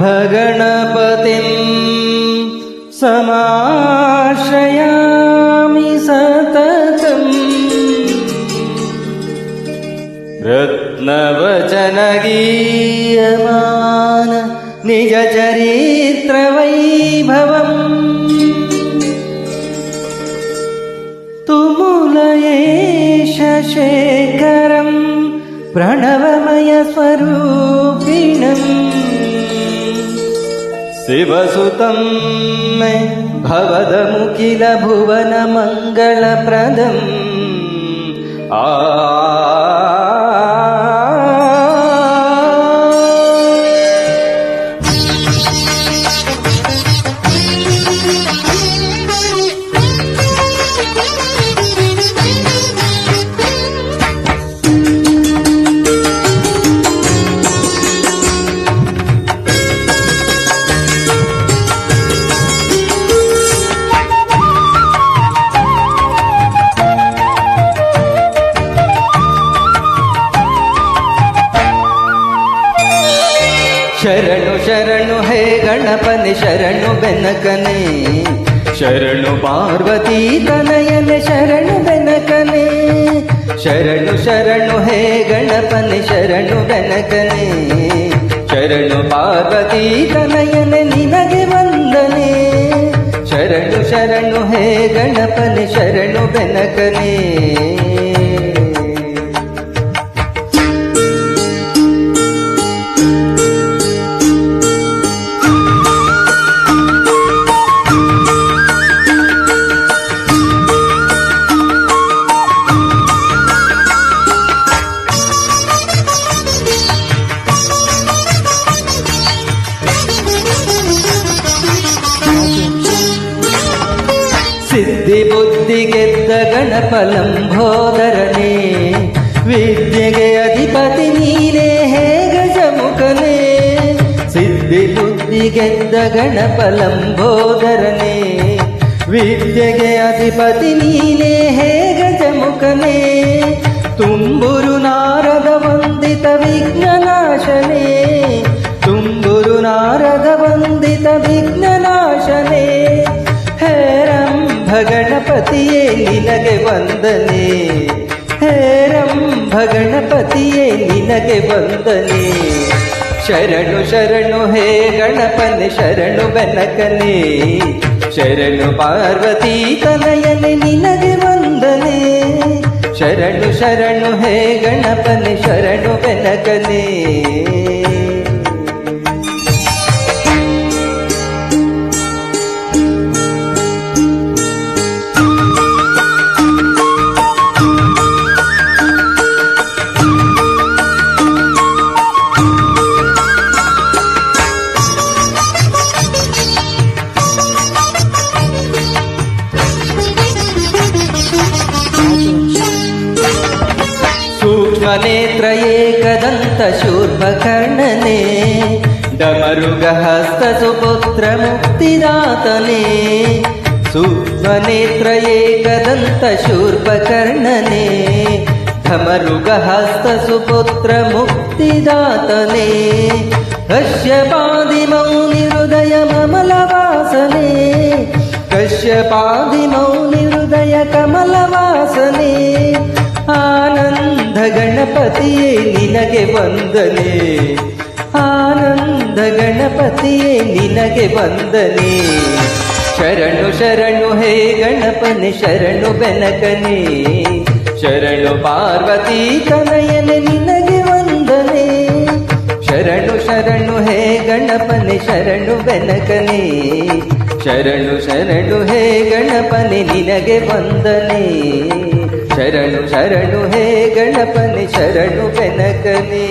रत्नगर्भगणपतिं समाश्रयामि सततम् रत्नवचनगीयमान निजचरित्रवैभवम् तुमुलयेश शेखरं प्रणवमयस्वरूपिणम् शिवसुतं मे भवदमुखिल भुवनमङ्गलप्रदम् ಶರಣು ಶರಣು ಹೇ ಗಣಪನೆ ಶರಣು ಬೆನಕನೆ ಶರಣು ಪಾರ್ವತಿ ತನಯನೆ ಶರಣು ಬೆನಕನೆ ಶರಣು ಶರಣು ಹೇ ಗಣಪನೆ ಶರಣು ಬೆನಕನೆ ಶರಣು ಪಾರ್ವತಿ ತನಯನೆ ನಿನಗೆ ವಂದನೆ ಶರಣು ಶರಣು ಹೇ ಗಣಪನೆ ಶರಣು ಬೆನಕನೆ ಸಿದ್ಧಿ ಬುದ್ಧಿ ಗೆದ್ದ ಗಣಪಲಂಬೋದರನೇ ವಿದ್ಯೆಗೆ ಅಧಿಪತಿ ನೀನೇ ಹೇ ಗಜಮುಖನೇ ಸಿದ್ಧಿ ಬುದ್ಧಿ ಗೆದ್ದ ಗಣಪಲಂಬೋದರನೇ ವಿದ್ಯೆಗೆ ಅಧಿಪತಿ ನೀನೇ ಹೇ ಗಜಮುಖನೇ ತುಂಬುರು ನಾರದ ವಂದಿತ ವಿಘ್ನನಾಶನೇ ತುಂಬುರು ನಾರದ ವಂದಿತ ವಿಘ್ನನಾಶನೇ ಹೇರಂಭ ಗಣಪತಿಯೇ ನಿನಗೆ ವಂದನೆ ಹೇರಂಭ ಗಣಪತಿಯೇ ನಿನಗೆ ವಂದನೆ ಶರಣು ಶರಣು ಹೇ ಗಣಪನೆ ಶರಣು ಬೆನಕನೆ ಶರಣು ಪಾರ್ವತಿ ತನಯನೆ ನಿನಗೆ ವಂದನೆ ಶರಣು ಶರಣು ಹೇ ಗಣಪನೆ ಶರಣು ಬೆನಕನೆ सूक्ष्मनेत्र एकदन्त शूर्पकर्णने डमरुगहस्त सुपुत्र मुक्तिदातने सूक्ष्मनेत्र एकदन्त शूर्पकर्णने डमरुगहस्त सुपुत्र मुक्तिदातने कश्यपादिमौनिहृदय ममलवासने कश्यपादिमौनिहृदय कमलवासने ಆನಂದ ಗಣಪತಿಯೇ ನಿನಗೆ ವಂದನೆ ಆನಂದ ಗಣಪತಿಯೇ ನಿನಗೆ ವಂದನೆ ಶರಣು ಶರಣು ಹೇ ಗಣಪನೆ ಶರಣು ಬೆನಕನೆ ಶರಣು ಪಾರ್ವತಿ ತನಯನೆ ನಿನಗೆ ವಂದನೆ ಶರಣು ಶರಣು ಹೇ ಗಣಪನೆ ಶರಣು ಬೆನಕನೆ ಶರಣು ಶರಣು ಹೇ ಗಣಪನೆ ನಿನಗೆ ವಂದನೆ ಶರಣು ಶರಣು ಹೇ ಗಣಪನೆ ಶರಣು ಬೆನಕನೆ